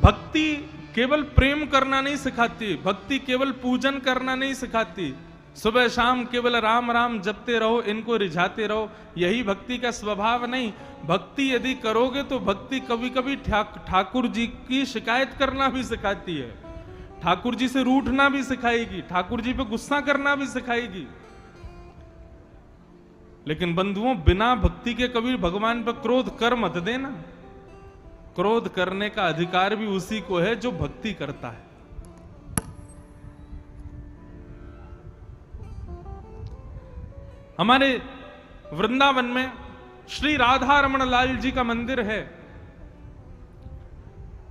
भक्ति केवल प्रेम करना नहीं सिखाती, भक्ति केवल पूजन करना नहीं सिखाती, सुबह शाम केवल राम राम जपते रहो, इनको रिझाते रहो, यही भक्ति का स्वभाव नहीं। भक्ति यदि करोगे तो भक्ति कभी कभी ठाकुर जी की शिकायत करना भी सिखाती है, ठाकुर जी से रूठना भी सिखाएगी, ठाकुर जी पे गुस्सा करना भी सिखाएगी। लेकिन बंधुओं, बिना भक्ति के कभी भगवान पर क्रोध कर मत देना। क्रोध करने का अधिकार भी उसी को है जो भक्ति करता है। हमारे वृंदावन में श्री राधा रमण लाल जी का मंदिर है।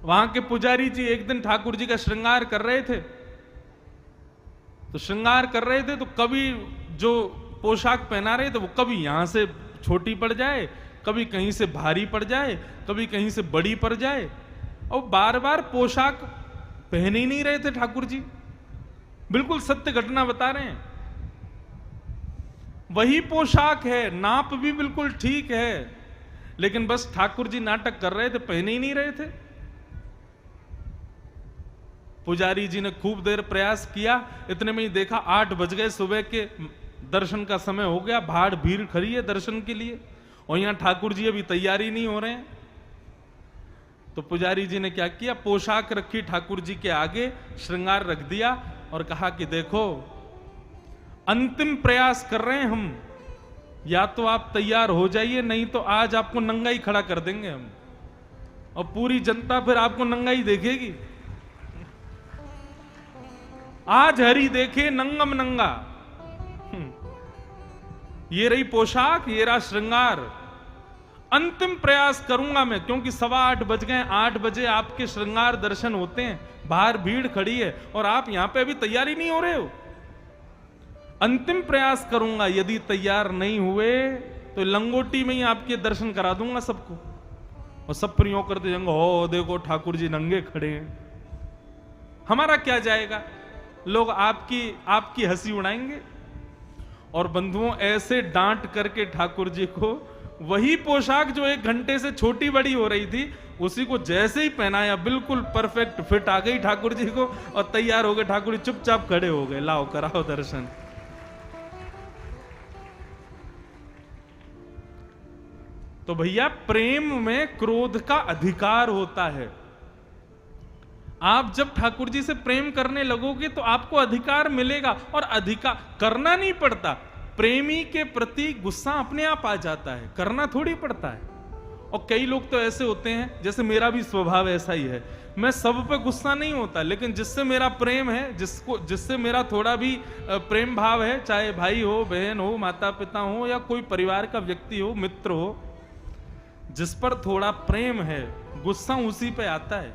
वहां के पुजारी जी एक दिन ठाकुर जी का श्रृंगार कर रहे थे, तो श्रृंगार कर रहे थे तो कभी जो पोशाक पहना रहे थे वो कभी यहां से छोटी पड़ जाए, कभी कहीं से भारी पड़ जाए, कभी कहीं से बड़ी पड़ जाए, और बार बार पोशाक पहन ही नहीं रहे थे ठाकुर जी। बिल्कुल सत्य घटना बता रहे हैं। वही पोशाक है, नाप भी बिल्कुल ठीक है, लेकिन बस ठाकुर जी नाटक कर रहे थे, पहने ही नहीं रहे थे। पुजारी जी ने खूब देर प्रयास किया, इतने में ही देखा 8 बज गए, सुबह के दर्शन का समय हो गया, भाड़ भीड़ खड़ी है दर्शन के लिए, और यहां ठाकुर जी अभी तैयारी नहीं हो रहे हैं। तो पुजारी जी ने क्या किया, पोशाक रखी ठाकुर जी के आगे, श्रृंगार रख दिया और कहा कि देखो, अंतिम प्रयास कर रहे हैं हम, या तो आप तैयार हो जाइए, नहीं तो आज आपको नंगा ही खड़ा कर देंगे हम, और पूरी जनता फिर आपको नंगा ही देखेगी। आज हरि देखे नंगम नंगा। ये रही पोशाक, ये रहा श्रृंगार। अंतिम प्रयास करूंगा मैं, क्योंकि 8:15 बज गए, 8 बजे आपके श्रृंगार दर्शन होते हैं, बाहर भीड़ खड़ी है और आप यहां पे अभी तैयारी नहीं हो रहे हो। अंतिम प्रयास करूंगा, यदि तैयार नहीं हुए तो लंगोटी में ही आपके दर्शन करा दूंगा सबको, और सब प्रियों करते जाएंगे, हो देखो ठाकुर जी नंगे खड़े हैं। हमारा क्या जाएगा, लोग आपकी हंसी उड़ाएंगे। और बंधुओं, ऐसे डांट करके ठाकुर जी को वही पोशाक जो 1 घंटे से छोटी बड़ी हो रही थी, उसी को जैसे ही पहनाया, बिल्कुल परफेक्ट फिट आ गई ठाकुर जी को, और तैयार हो गए। ठाकुर जी चुपचाप खड़े हो गए, लाओ कराओ दर्शन। तो भैया, प्रेम में क्रोध का अधिकार होता है। आप जब ठाकुर जी से प्रेम करने लगोगे तो आपको अधिकार मिलेगा, और अधिकार करना नहीं पड़ता। प्रेमी के प्रति गुस्सा अपने आप आ जाता है, करना थोड़ी पड़ता है। और कई लोग तो ऐसे होते हैं, जैसे मेरा भी स्वभाव ऐसा ही है, मैं सब पे गुस्सा नहीं होता, लेकिन जिससे मेरा प्रेम है, जिससे मेरा थोड़ा भी प्रेम भाव है, चाहे भाई हो, बहन हो, माता पिता हो, या कोई परिवार का व्यक्ति हो, मित्र हो, जिस पर थोड़ा प्रेम है, गुस्सा उसी पे आता है,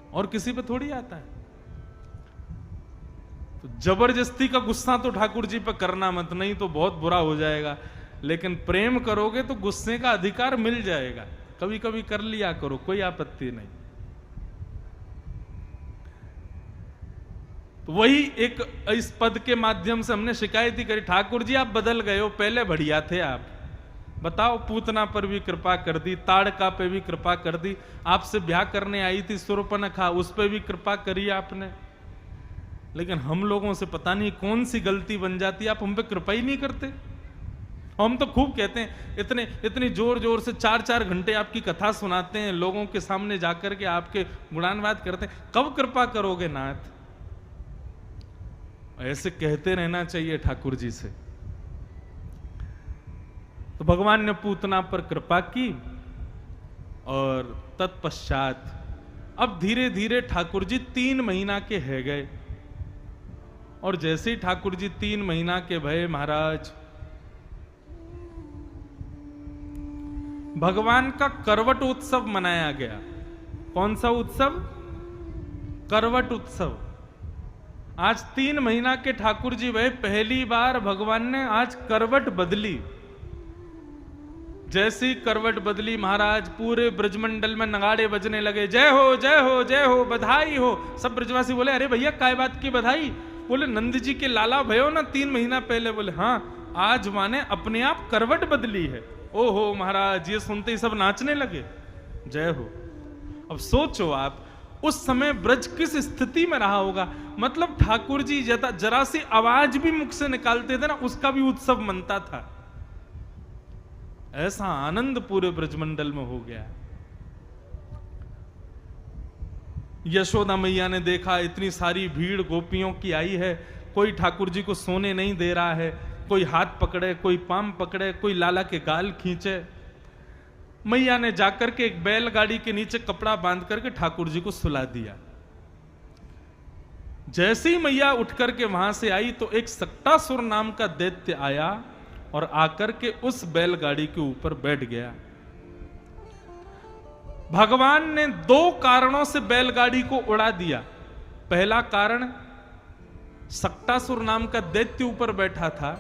और किसी पे थोड़ी आता है। तो जबरदस्ती का गुस्सा तो ठाकुर जी पे करना मत, नहीं तो बहुत बुरा हो जाएगा। लेकिन प्रेम करोगे तो गुस्से का अधिकार मिल जाएगा, कभी कभी कर लिया करो, कोई आपत्ति नहीं। तो वही एक इस पद के माध्यम से हमने शिकायत ही करी, ठाकुर जी आप बदल गए हो, पहले बढ़िया थे आप। बताओ, पूतना पर भी कृपा कर दी, ताड़का पे भी कृपा कर दी, आपसे ब्याह करने आई थी सुरपनखा, उस पे भी कृपा करी आपने। लेकिन हम लोगों से पता नहीं कौन सी गलती बन जाती है, आप हम पे कृपा ही नहीं करते। हम तो खूब कहते हैं, इतनी जोर जोर से 4-4 घंटे आपकी कथा सुनाते हैं, लोगों के सामने जाकर के आपके गुणानवाद करते हैं, कब कृपा करोगे नाथ? ऐसे कहते रहना चाहिए ठाकुर जी से। तो भगवान ने पूतना पर कृपा की, और तत्पश्चात अब धीरे धीरे ठाकुर जी 3 महीना के है गए। और जैसे ही ठाकुर जी 3 महीना के भये महाराज, भगवान का करवट उत्सव मनाया गया। कौन सा उत्सव? करवट उत्सव। आज 3 महीना के ठाकुर जी भये, पहली बार भगवान ने आज करवट बदली। जैसी करवट बदली महाराज, पूरे ब्रजमंडल में नगाड़े बजने लगे, जय हो जय हो जय हो, बधाई हो। सब ब्रजवासी बोले, अरे भैया काय बात की बधाई? बोले, नंद जी के लाला भयो ना 3 महीना पहले। बोले, हाँ, आज माने अपने आप करवट बदली है। ओहो महाराज, ये सुनते ही सब नाचने लगे, जय हो। अब सोचो आप उस समय ब्रज किस स्थिति में रहा होगा। मतलब ठाकुर जी जरा सी आवाज भी मुख से निकालते थे ना, उसका भी उत्सव मनता था। ऐसा आनंद पूरे ब्रजमंडल में हो गया। यशोदा मैया ने देखा इतनी सारी भीड़ गोपियों की आई है, कोई ठाकुर जी को सोने नहीं दे रहा है, कोई हाथ पकड़े, कोई पाम पकड़े, कोई लाला के गाल खींचे। मैया ने जाकर के एक बैलगाड़ी के नीचे कपड़ा बांध करके ठाकुर जी को सुला दिया। जैसे ही मैया उठ करके वहां से आई तो एक सक्टासुर नाम का दैत्य आया और आकर के उस बैलगाड़ी के ऊपर बैठ गया। भगवान ने दो कारणों से बैलगाड़ी को उड़ा दिया। पहला कारण सक्टासुर नाम का दैत्य ऊपर बैठा था,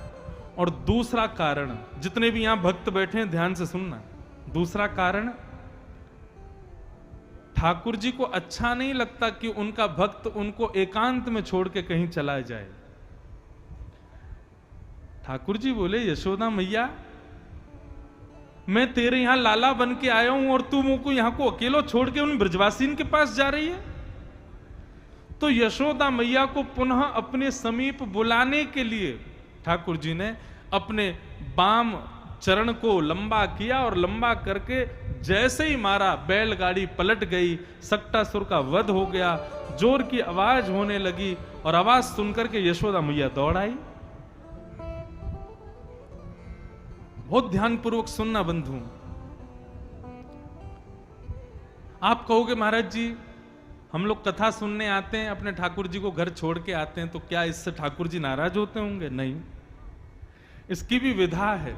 और दूसरा कारण, जितने भी यहां भक्त बैठे हैं ध्यान से सुनना, दूसरा कारण ठाकुर जी को अच्छा नहीं लगता कि उनका भक्त उनको एकांत में छोड़ के कहीं चला जाए। ठाकुर जी बोले, यशोदा मैया मैं तेरे यहां लाला बन के आया हूं और तू मुझको यहां को अकेलो छोड़ के उन ब्रजवासीन के पास जा रही है। तो यशोदा मैया को पुनः अपने समीप बुलाने के लिए ठाकुर जी ने अपने बाम चरण को लंबा किया और लंबा करके जैसे ही मारा बैलगाड़ी पलट गई, सक्टासुर का वध हो गया, जोर की आवाज होने लगी और आवाज सुनकर के यशोदा मैया दौड़ आई। बहुत ध्यानपूर्वक सुनना बंधु। आप कहोगे महाराज जी हम लोग कथा सुनने आते हैं, अपने ठाकुर जी को घर छोड़ के आते हैं, तो क्या इससे ठाकुर जी नाराज होते होंगे? नहीं, इसकी भी विधा है।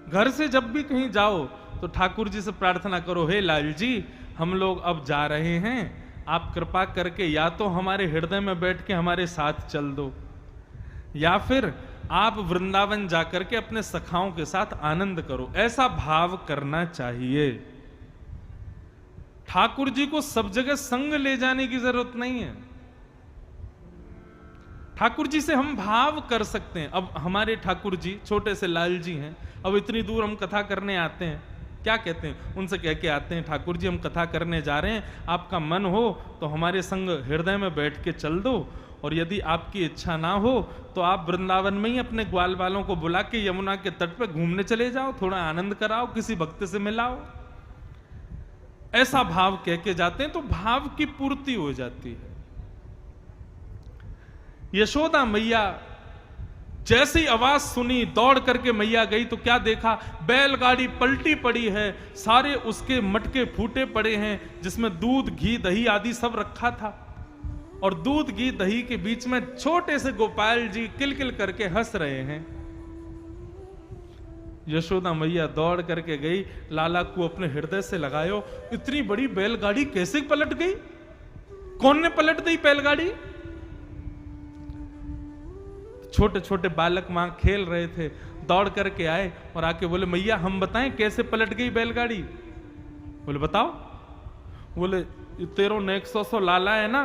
घर से जब भी कहीं जाओ तो ठाकुर जी से प्रार्थना करो, हे लाल जी हम लोग अब जा रहे हैं, आप कृपा करके या तो हमारे हृदय में बैठ के हमारे साथ चल दो, या फिर आप वृंदावन जाकर के अपने सखाओं के साथ आनंद करो। ऐसा भाव करना चाहिए। ठाकुर जी को सब जगह संग ले जाने की जरूरत नहीं है। ठाकुर जी से हम भाव कर सकते हैं। अब हमारे ठाकुर जी छोटे से लाल जी हैं, अब इतनी दूर हम कथा करने आते हैं, क्या कहते हैं? उनसे कह के आते हैं, ठाकुर जी हम कथा करने जा रहे हैं, आपका मन हो तो हमारे संग हृदय में बैठ के चल दो, और यदि आपकी इच्छा ना हो तो आप वृंदावन में ही अपने ग्वाल वालों को बुला के यमुना के तट पे घूमने चले जाओ, थोड़ा आनंद कराओ, किसी भक्त से मिलाओ। ऐसा भाव कह के जाते हैं तो भाव की पूर्ति हो जाती है। यशोदा मैया जैसी आवाज सुनी दौड़ करके मैया गई तो क्या देखा, बैलगाड़ी पलटी पड़ी है, सारे उसके मटके फूटे पड़े हैं जिसमें दूध घी दही आदि सब रखा था, और दूध घी दही के बीच में छोटे से गोपाल जी किलकिल करके हंस रहे हैं। यशोदा मैया दौड़ करके गई, लाला को अपने हृदय से लगायो, इतनी बड़ी बैलगाड़ी कैसे पलट गई? कौन ने पलट दी बैलगाड़ी? छोटे छोटे बालक वहां खेल रहे थे, दौड़ करके आए और आके बोले, मैया हम बताएं कैसे पलट गई बैलगाड़ी? बोले बताओ। बोले तेरो नेक्सो लाला है ना,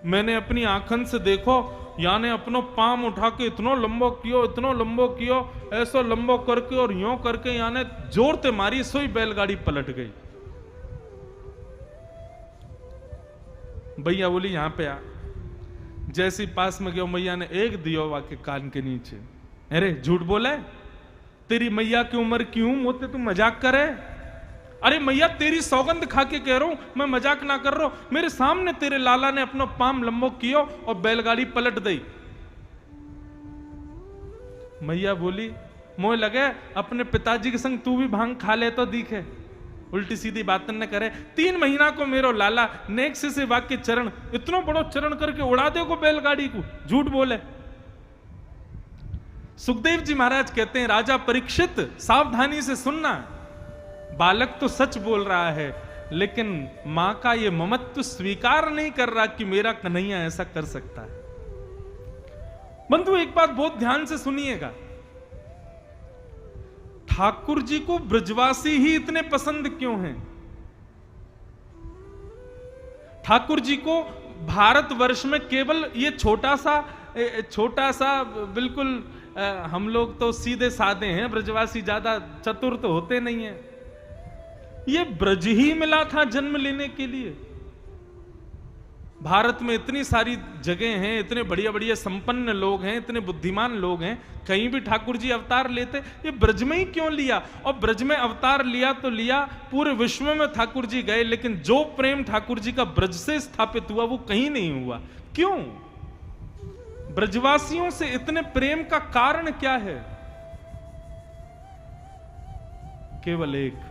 मैंने अपनी आंखन से देखो, याने अपनो पाम उठा के इतनो लंबो कियो, ऐसो लंबो करके और यूं करके याने जोर ते मारी, सोई बैलगाड़ी पलट गई। भैया बोली यहां पे आ। जैसी पास में गयो, मैया ने एक दियो वाके कान के नीचे, अरे झूठ बोले, तेरी मैया की उम्र की हूं, मुझसे तू मजाक करे? अरे मैया तेरी सौगंध खा के कह रहा हूं, मैं मजाक ना कर रहा हूं, मेरे सामने तेरे लाला ने अपना पाम लंबो कियो और बैलगाड़ी पलट दी। मैया बोली, मोह लगे अपने पिताजी के संग तू भी भांग खा ले तो दिखे, उल्टी सीधी बात न करे। 3 महीना को मेरो लाला नेक से वाक्य चरण, इतना बड़ो चरण करके उड़ा दे को बैलगाड़ी को, झूठ बोले। सुखदेव जी महाराज कहते हैं, राजा परीक्षित सावधानी से सुनना, बालक तो सच बोल रहा है लेकिन मां का ये ममत्व स्वीकार नहीं कर रहा कि मेरा कन्हैया ऐसा कर सकता है। बंधु एक बात बहुत ध्यान से सुनिएगा, ठाकुर जी को ब्रजवासी ही इतने पसंद क्यों हैं? ठाकुर जी को भारतवर्ष में केवल ये छोटा सा बिल्कुल हम लोग तो सीधे साधे हैं, ब्रजवासी ज्यादा चतुर तो होते नहीं है। ये ब्रज ही मिला था जन्म लेने के लिए। भारत में इतनी सारी जगह हैं, इतने बढ़िया बढ़िया संपन्न लोग हैं, इतने बुद्धिमान लोग हैं, कहीं भी ठाकुर जी अवतार लेते, ये ब्रज में ही क्यों लिया? और ब्रज में अवतार लिया तो लिया, पूरे विश्व में ठाकुर जी गए, लेकिन जो प्रेम ठाकुर जी का ब्रज से स्थापित हुआ वो कहीं नहीं हुआ। क्यों? ब्रजवासियों से इतने प्रेम का कारण क्या है? केवल एक,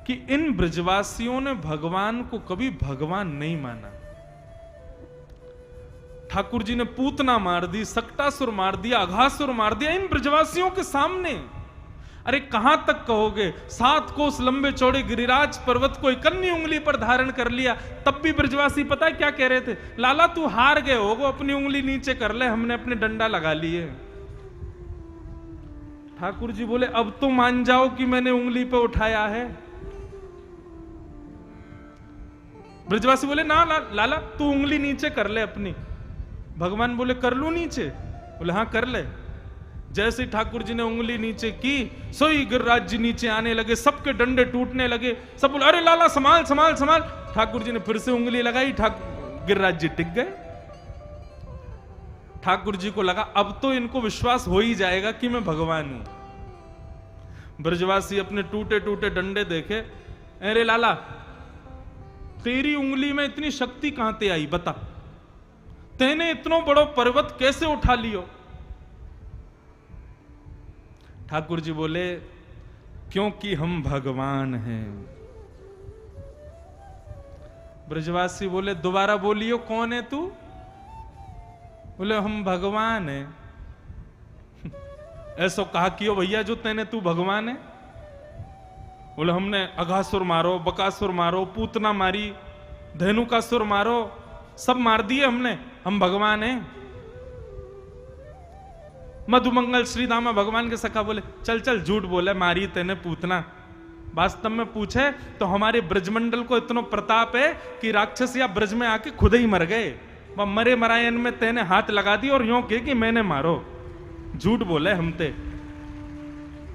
कि इन ब्रजवासियों ने भगवान को कभी भगवान नहीं माना। ठाकुर जी ने पूतना मार दी, सक्टासुर मार दिया, अघासुर मार दिया इन ब्रजवासियों के सामने। अरे कहां तक कहोगे? 7 कोस लंबे चौड़े गिरिराज पर्वत को इकन्नी उंगली पर धारण कर लिया, तब भी ब्रजवासी पता है क्या कह रहे थे? लाला तू हार गए होगो, अपनी उंगली नीचे कर ले, हमने अपने डंडा लगा लिए। ठाकुर जी बोले अब तो मान जाओ कि मैंने उंगली पे उठाया है। ब्रजवासी बोले ना लाला तू उंगली नीचे कर ले अपनी। भगवान बोले कर लू नीचे? बोले हाँ कर ले। जैसे ठाकुर जी ने उंगली नीचे की, सोई गिरिराज जी नीचे आने लगे, सबके डंडे टूटने लगे, सब बोले अरे लाला संभाल संभाल संभाल। ठाकुर जी ने फिर से उंगली लगाई, गिरिराज जी टिक गए। ठाकुर जी को लगा अब तो इनको विश्वास हो ही जाएगा कि मैं भगवान हूं। ब्रजवासी अपने टूटे टूटे डंडे देखे, अरे लाला तेरी उंगली में इतनी शक्ति कहां से आई बता, तेने इतना बड़ो पर्वत कैसे उठा लियो? ठाकुर जी बोले क्योंकि हम भगवान हैं। ब्रजवासी बोले दोबारा बोलियो कौन है तू? बोले हम भगवान हैं। ऐसो कहा कियो भैया जो तेने तू भगवान है? बोले हमने अघासुर मारो, बकासुर मारो, पूतना मारी, धेनुकासुर मारो, सब मार दिए हमने, हम भगवान हैं। मधुमंगल श्रीदामा भगवान के सखा बोले चल चल झूठ बोले, मारी तेने पूतना। वास्तव में पूछे तो हमारे ब्रजमंडल को इतना प्रताप है कि राक्षस या ब्रज में आके खुद ही मर गए। वह मरे मरायन में तेने हाथ लगा दी और यूं कहे कि मैंने मारो। झूठ बोले हम ते।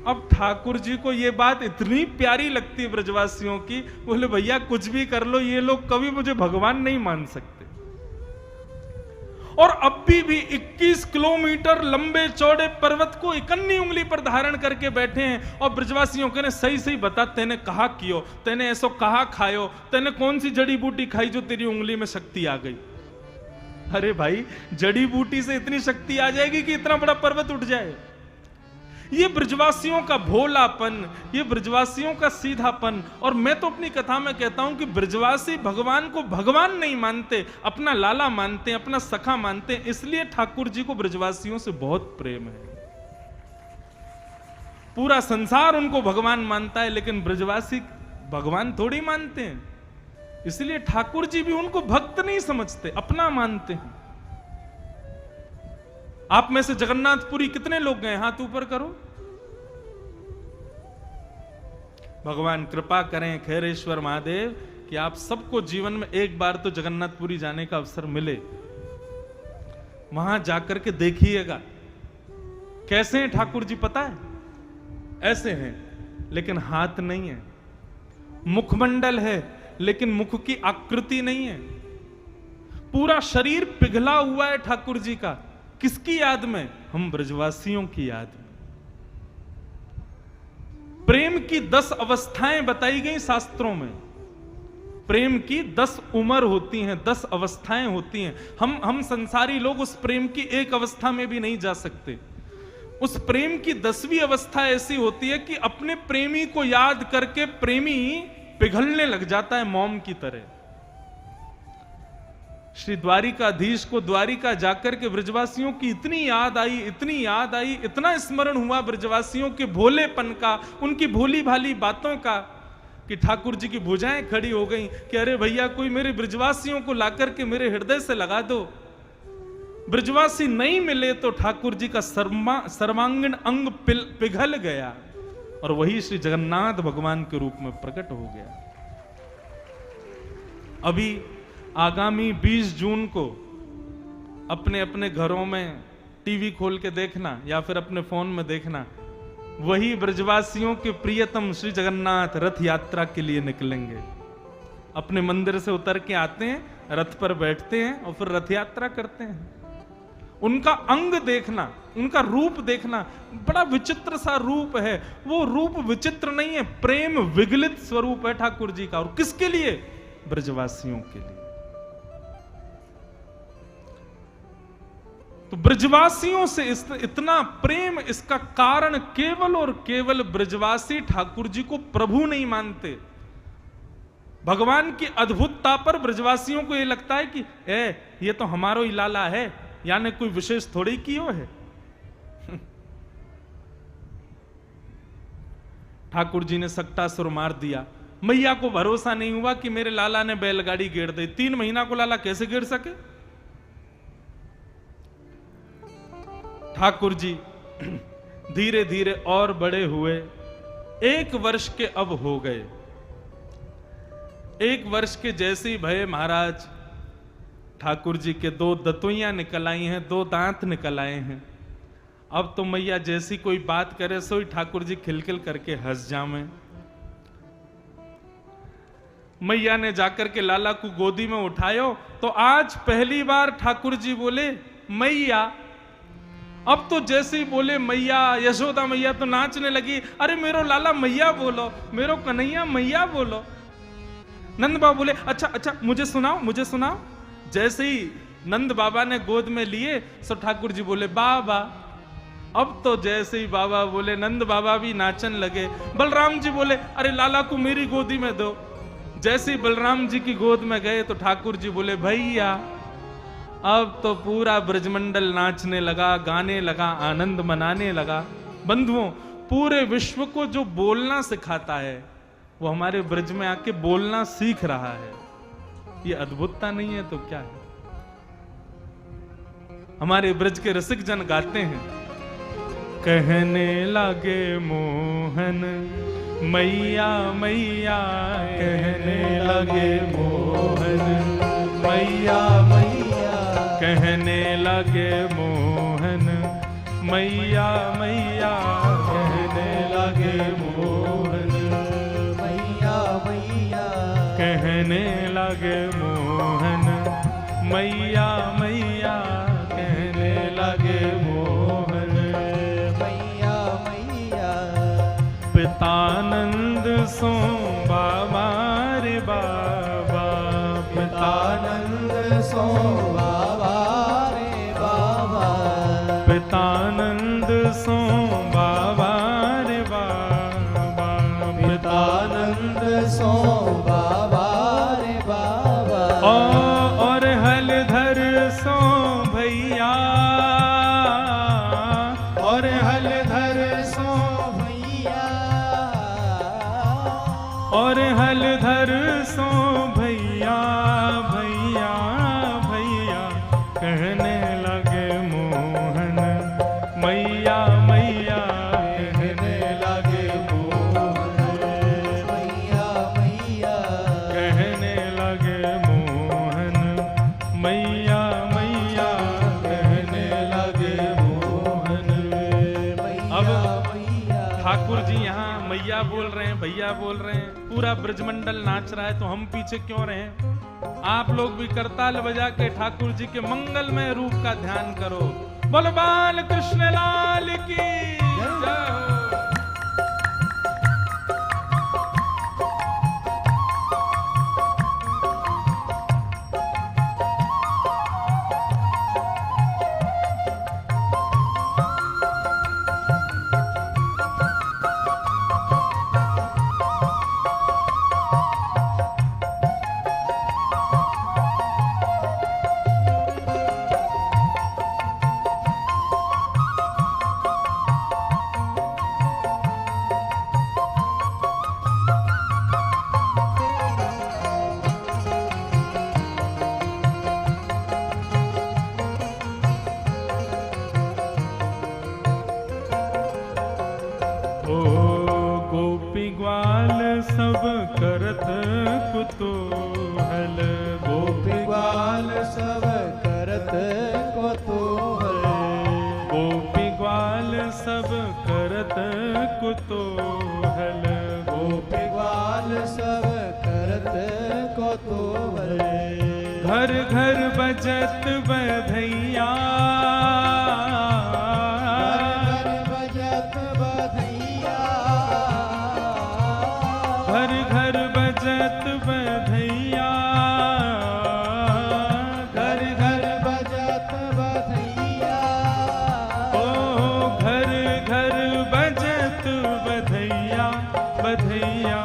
अब ठाकुर जी को ये बात इतनी प्यारी लगती है ब्रजवासियों की, बोले भैया कुछ भी कर लो, ये लोग कभी मुझे भगवान नहीं मान सकते। और अब भी 21 किलोमीटर लंबे चौड़े पर्वत को इकन्नी उंगली पर धारण करके बैठे हैं और ब्रजवासियों के ने सही सही बता, तेने कहा कियो, तेने ऐसो कहा खायो, तेने कौन सी जड़ी बूटी खाई जो तेरी उंगली में शक्ति आ गई? अरे भाई जड़ी बूटी से इतनी शक्ति आ जाएगी कि इतना बड़ा पर्वत उठ जाए। ये ब्रजवासियों का भोलापन, ये ब्रजवासियों का सीधापन। और मैं तो अपनी कथा में कहता हूं कि ब्रजवासी भगवान को भगवान नहीं मानते, अपना लाला मानते हैं, अपना सखा मानते हैं। इसलिए ठाकुर जी को ब्रजवासियों से बहुत प्रेम है। पूरा संसार उनको भगवान मानता है, लेकिन ब्रजवासी भगवान थोड़ी मानते हैं। इसलिए ठाकुर जी भी उनको भक्त नहीं समझते, अपना मानते हैं। आप में से जगन्नाथपुरी कितने लोग गए? हाथ ऊपर करो। भगवान कृपा करें खैरेश्वर महादेव कि आप सबको जीवन में एक बार तो जगन्नाथपुरी जाने का अवसर मिले। वहां जाकर के देखिएगा कैसे हैं ठाकुर जी। पता है ऐसे हैं लेकिन हाथ नहीं है, मुखमंडल है लेकिन मुख की आकृति नहीं है, पूरा शरीर पिघला हुआ है ठाकुर जी का। किसकी याद में? हम ब्रजवासियों की याद में। प्रेम की 10 अवस्थाएं बताई गई शास्त्रों में। प्रेम की 10 उम्र होती हैं, 10 अवस्थाएं होती हैं। हम संसारी लोग उस प्रेम की एक अवस्था में भी नहीं जा सकते। उस प्रेम की 10वीं अवस्था ऐसी होती है कि अपने प्रेमी को याद करके प्रेमी पिघलने लग जाता है मोम की तरह। श्री द्वारिकाधीश को द्वारिका जाकर के ब्रजवासियों की इतनी याद आई, इतनी याद आई, इतना स्मरण हुआ ब्रजवासियों के भोलेपन का, उनकी भोली भाली बातों का, कि ठाकुर जी की भुजाएं खड़ी हो गई कि अरे भैया कोई मेरे ब्रजवासियों को लाकर के मेरे हृदय से लगा दो। ब्रजवासी नहीं मिले तो ठाकुर जी का सर्वांगीण अंग पिघल गया और वही श्री जगन्नाथ भगवान के रूप में प्रकट हो गया। अभी आगामी 20 जून को अपने अपने घरों में टीवी खोल के देखना या फिर अपने फोन में देखना, वही ब्रजवासियों के प्रियतम श्री जगन्नाथ रथ यात्रा के लिए निकलेंगे। अपने मंदिर से उतर के आते हैं, रथ पर बैठते हैं और फिर रथ यात्रा करते हैं। उनका अंग देखना, उनका रूप देखना, बड़ा विचित्र सा रूप है। वो रूप विचित्र नहीं है, प्रेम विगलित स्वरूप है ठाकुर जी का। और किसके लिए? ब्रजवासियों के लिए। तो ब्रजवासियों से इतना प्रेम, इसका कारण केवल और केवल ब्रजवासी ठाकुर जी को प्रभु नहीं मानते। भगवान की अद्भुतता पर ब्रजवासियों को यह लगता है कि ये तो हमारो ही लाला है, यानी कोई विशेष थोड़ी कियो है। ठाकुर जी ने सक्टासुर मार दिया। मैया को भरोसा नहीं हुआ कि मेरे लाला ने बैलगाड़ी गेर दी। 3 महीना को लाला कैसे गिर सके? ठाकुर जी धीरे धीरे और बड़े हुए। 1 वर्ष के अब हो गए। 1 वर्ष के जैसे ही भये महाराज, ठाकुर जी के 2 दतुइयां निकल आई हैं, 2 दांत निकल आए हैं। अब तो मैया जैसी कोई बात करे सोई ठाकुर जी खिलखिल करके हंस जावे। मैया ने जाकर के लाला को गोदी में उठायो तो आज पहली बार ठाकुर जी बोले मैया। अब तो जैसे ही बोले मैया, यशोदा मैया तो नाचने लगी। अरे मेरो लाला मैया बोलो, मेरो कन्हैया मैया बोलो। नंद बाबा बोले अच्छा अच्छा मुझे सुनाओ, मुझे सुनाओ। जैसे ही नंद बाबा ने गोद में लिए सो ठाकुर जी बोले बाबा। अब तो जैसे ही बाबा बोले नंद बाबा भी नाचन लगे। बलराम जी बोले अरे लाला को मेरी गोदी में दो। जैसे ही बलराम जी की गोद में गए तो ठाकुर जी बोले भैया। अब तो पूरा ब्रजमंडल नाचने लगा, गाने लगा, आनंद मनाने लगा। बंधुओं, पूरे विश्व को जो बोलना सिखाता है वो हमारे ब्रज में आके बोलना सीख रहा है। ये अद्भुतता नहीं है तो क्या है? हमारे ब्रज के रसिक जन गाते हैं, कहने लगे मोहन मैया मैया, कहने लगे मोहन मैया मैया, कहने लगे मोहन मैया मैया, कहने लगे मोहन मैया मैया, कहने लगे मोहन मैया मैया, कहने लगे मोहन मैया मैया। पितानंद सो बाबा रे बाबा, पितानंद सो बाबा रे बाबा, पितानंद सो बाबा रे बाबा, पितानंद सो बाबा रे बाबा। और हलधर सो भैया, और हलधर सो भैया, और हलधर सो भैया भैया भैया, कहने लगे मोहन मैया मैया, कहने लगे मोहन मैया मैया, कहने लगे मोहन मैया मैया, कहने लगे मोहन मैया मैया। ठाकुर जी यहाँ मैया बोल रहे हैं, भैया बोल रहे हैं, पूरा ब्रजमंडल नाच रहा है, तो हम पीछे क्यों रहे? आप लोग भी करताल बजा के ठाकुर जी के मंगलमय रूप का ध्यान करो। बोलो बाल कृष्ण लाल की जय हो। सब करत कुतूहल, गोपी ग्वाल सब करत कुतूहल, गोपी ग्वाल सब करत सब करत को तो घर घर बजत बधैया, घर बजत बधैया, घर घर बजत बधैया, घर घर बजत बधैया, ओ घर घर बजत बधैया, बधैया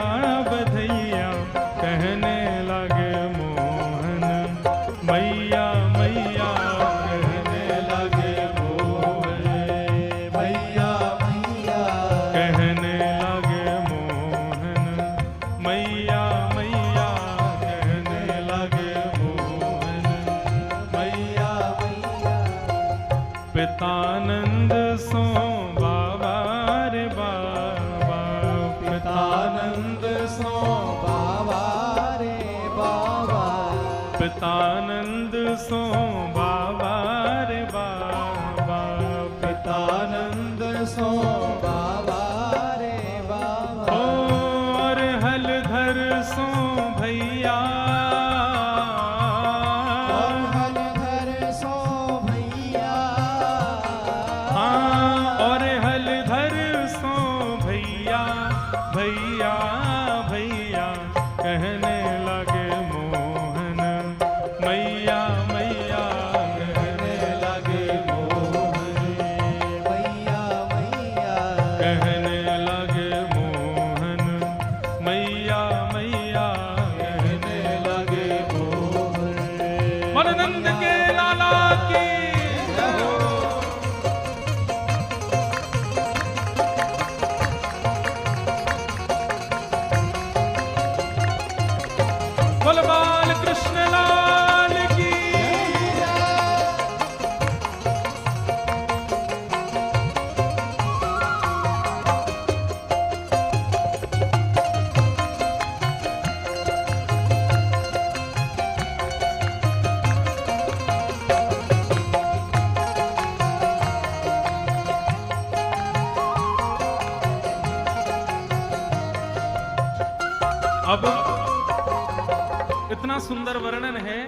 बधैया कहने लगे मोहन मैया मैया कहने लगे मोहन मैया मैया, कहने लगे मोहन मैया मैया कहने लगे मोहन मैया मैया, पितानंद सो बाबा रे बाबा, पितानंद सो बाबा रे बाबा, पितानंद सो बाबा रे बाबा, पितानंद सो बाबा रे बाबा, और हलधर सो भैया, और हलधर सो भैया, हाँ और हलधर सो भैया, भैया भैया कहने लगे मोहन मैया मैया कहने लगे मोहन मैया मैया, कहने लगे मोहन मैया मैया कहने लगे मोहन मननंद के लाला की बलवान कृष्ण लाल की अब इतना सुंदर वर्णन है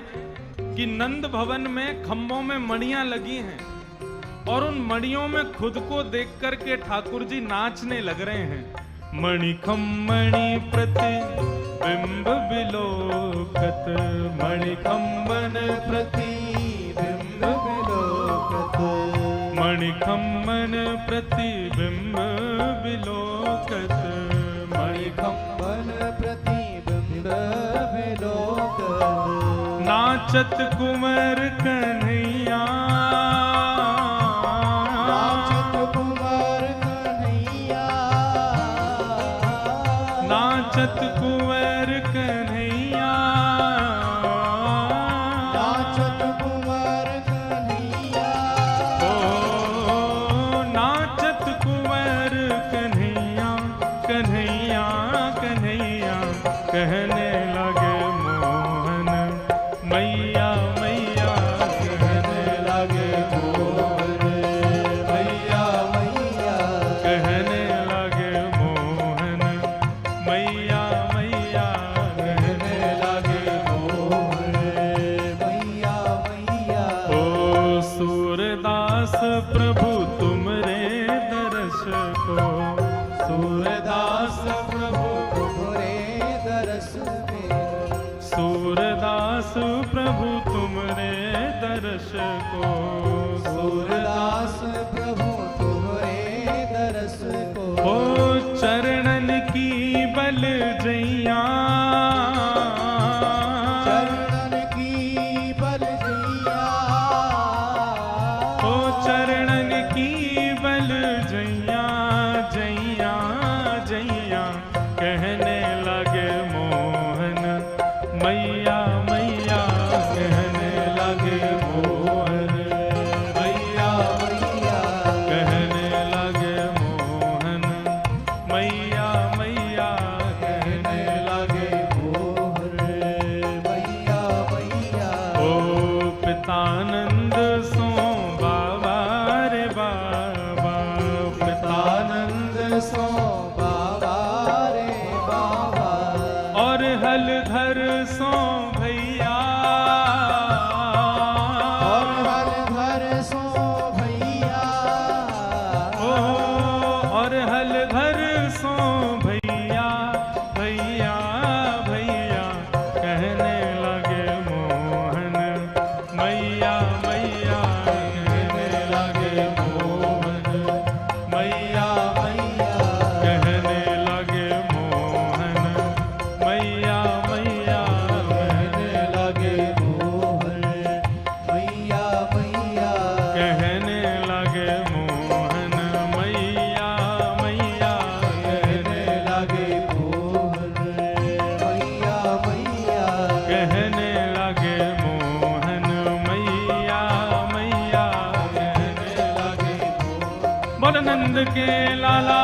कि नंद भवन में खंभों में मणियां लगी हैं और उन मणियों में खुद को देख करके ठाकुर जी नाचने लग रहे हैं। मणि खम्मणि प्रतिबिंब विलोकत, मणि खम्बन प्रतिबिंब विलोकत, मणि खम्बन प्रतिबिंब विलोकत, मणि खम्बन प्रतिबिंब विलोकत, नाचत कुंवर कन्हैया, नाचत कुंवर कन्हैया, नाचत कुंवर कन्हैया, नाचत कुंवर कन्हैया, ओ नाचत कुंवर कन्हैया, कन्हैया कन्हैया कहने लगे मोहन मैया मैया कहने लगे मोहन मैया मैया, कहने लगे मोहन मैया मैया कहने लगे मोहन मैया मैया, ओ सूरदास प्रभु तुमरे दर्श को, सूरदास प्रभु तुम्हारे दरस में, सूरदास प्रभु तुमरे दर्श को, सूरदास प्रभु तुम्हारे दरस को, ओ चरणन की बल जैया, चरणन की बल जैया, ओ चरणन की बल जैया, जैया जैया कहने लगे मोहन मैया मैया कहने लगे मोहन मैया मैया, कहने लगे मोहन मैया मैया कहने लगे मोहन मैया मैया, ओ पितानंद सो बाबा रे बाबा, पितानंद आनंद सो बाबा रे बाबा, हलधर सो भैया, और हलधर सो भैया, ओ और हलधर सो भैया, भैया भैया कहने लगे मोहन, मैया मैया कहने लगे मोहन, मैया मैया कहने लगे मोहन, मैया मैया कहने लगे मोहन, मैया मैया कहने लगे मोहन, मैया मैया कहने लगे मोहन, मैया मैया कहने लगे मोहन, मैया मैया कहने लगे मोहन। बोल नंद के लाला